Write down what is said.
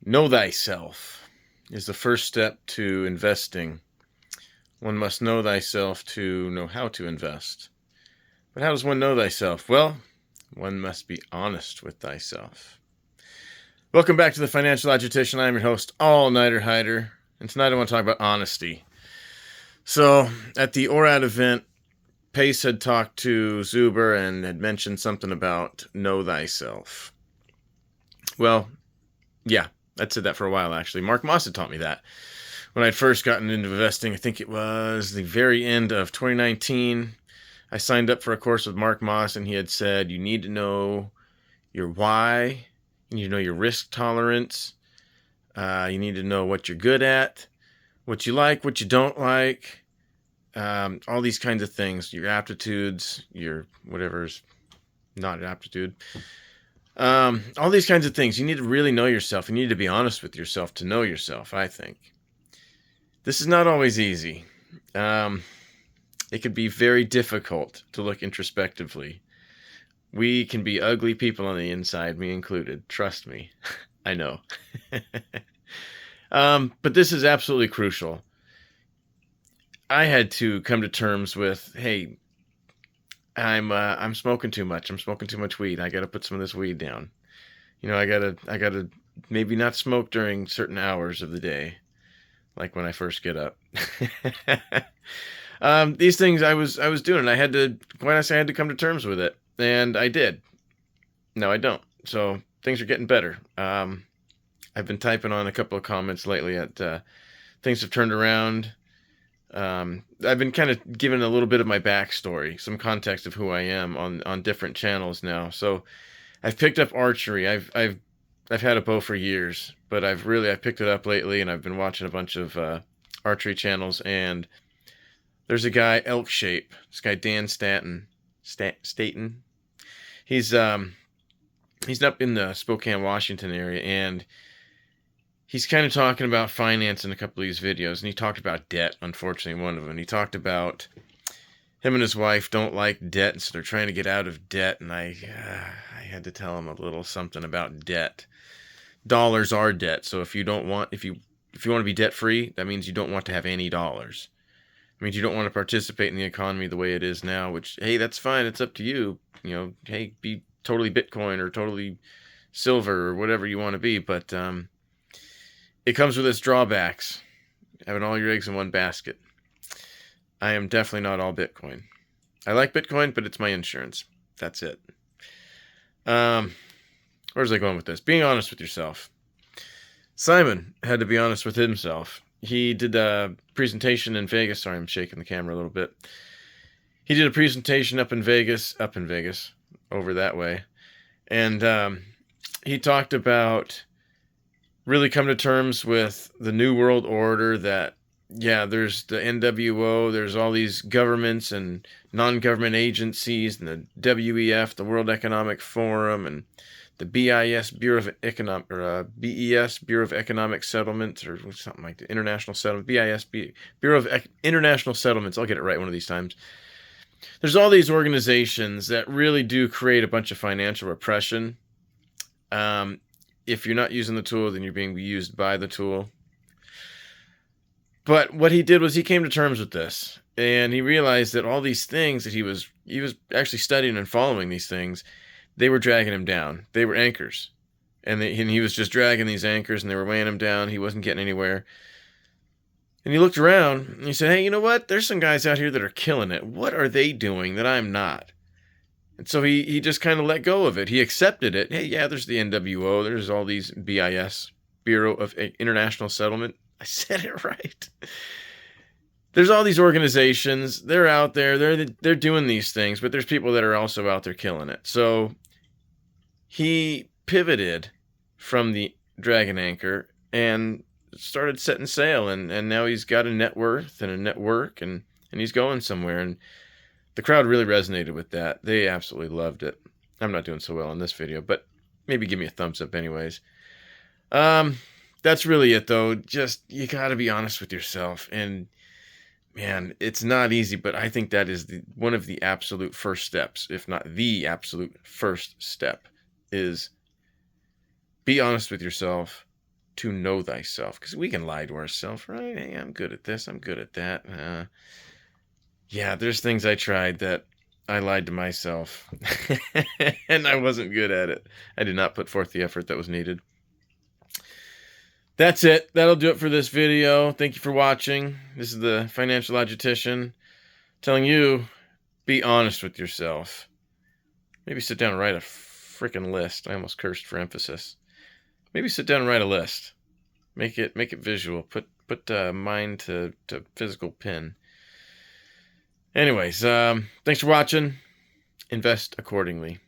Know thyself is the first step to investing. One must know thyself to know how to invest. But how does one know thyself? Well, one must be honest with thyself. Welcome back to the Financial Agitation. I'm your host, All Nighter Hider, and tonight I want to talk about honesty. So, at the ORAD event, Pace had talked to Zuber and had mentioned something about know thyself. Well, yeah, I'd said that for a while, actually. Mark Moss had taught me that. When I'd first gotten into investing, I think it was the very end of 2019, I signed up for a course with Mark Moss, and he had said, you need to know your why, you need to know your risk tolerance, you need to know what you're good at, what you like, what you don't like, all these kinds of things, your aptitudes, your whatever's not an aptitude. All these kinds of things. You need to really know yourself. You need to be honest with yourself to know yourself, I think. This is not always easy. It can be very difficult to look introspectively. We can be ugly people on the inside, me included. Trust me. I know. But this is absolutely crucial. I had to come to terms with, hey, I'm smoking too much. I'm smoking too much weed. I got to put some of this weed down. You know, I gotta maybe not smoke during certain hours of the day, like when I first get up. These things I was doing. I had to, quite honestly, I had to come to terms with it, and I did. No, I don't. So things are getting better. I've been typing on a couple of comments lately at things have turned around. I've been kind of giving a little bit of my backstory, some context of who I am on different channels now. So I've picked up archery. I've had a bow for years, but I've picked it up lately, and I've been watching a bunch of archery channels. And there's a guy, Elk Shape. This guy Dan Staten. He's up in the Spokane, Washington area, and he's kind of talking about finance in a couple of these videos, and he talked about debt, unfortunately, one of them. He talked about him and his wife don't like debt, and so they're trying to get out of debt, and I had to tell him a little something about debt. Dollars are debt, so if you want to be debt-free, that means you don't want to have any dollars. It means you don't want to participate in the economy the way it is now, which, hey, that's fine, it's up to you. You know, hey, be totally Bitcoin or totally silver or whatever you want to be, but it comes with its drawbacks, having all your eggs in one basket. I am definitely not all Bitcoin. I like Bitcoin, but it's my insurance. That's it. Where's I going with this? Being honest with yourself. Simon had to be honest with himself. He did a presentation in Vegas. Sorry, I'm shaking the camera a little bit. He did a presentation up in Vegas, over that way. And he talked about really come to terms with the New World Order, that, yeah, there's the NWO, there's all these governments and non-government agencies, and the WEF, the World Economic Forum, and the BIS, Bureau of Economic, or BES, Bureau of Economic Settlements, or something like the International Settlement, Bureau of International Settlements. I'll get it right one of these times. There's all these organizations that really do create a bunch of financial repression. If you're not using the tool, then you're being used by the tool. But what he did was he came to terms with this, and he realized that all these things that he was actually studying and following these things, they were dragging him down. They were anchors, and he was just dragging these anchors, and they were weighing him down. He wasn't getting anywhere. And he looked around, and he said, hey, you know what? There's some guys out here that are killing it. What are they doing that I'm not? And so he just kind of let go of it. He accepted it. Hey, yeah, there's the NWO. There's all these BIS, Bureau of International Settlement. I said it right. There's all these organizations. They're out there. They're doing these things, but there's people that are also out there killing it. So he pivoted from the Dragon Anchor and started setting sail, and now he's got a net worth and a network, and he's going somewhere. And the crowd really resonated with that. They absolutely loved it. I'm not doing so well in this video, but maybe give me a thumbs up anyways. That's really it, though. Just, you got to be honest with yourself. And, man, it's not easy, but I think that is one of the absolute first steps, if not the absolute first step, is be honest with yourself to know thyself, because we can lie to ourselves, right? Hey, I'm good at this, I'm good at that. Yeah, there's things I tried that I lied to myself, and I wasn't good at it. I did not put forth the effort that was needed. That's it. That'll do it for this video. Thank you for watching. This is the Financial Logistician telling you, be honest with yourself. Maybe sit down and write a freaking list. I almost cursed for emphasis. Maybe sit down and write a list. Make it visual. Put mind to physical pen. Anyways, thanks for watching. Invest accordingly.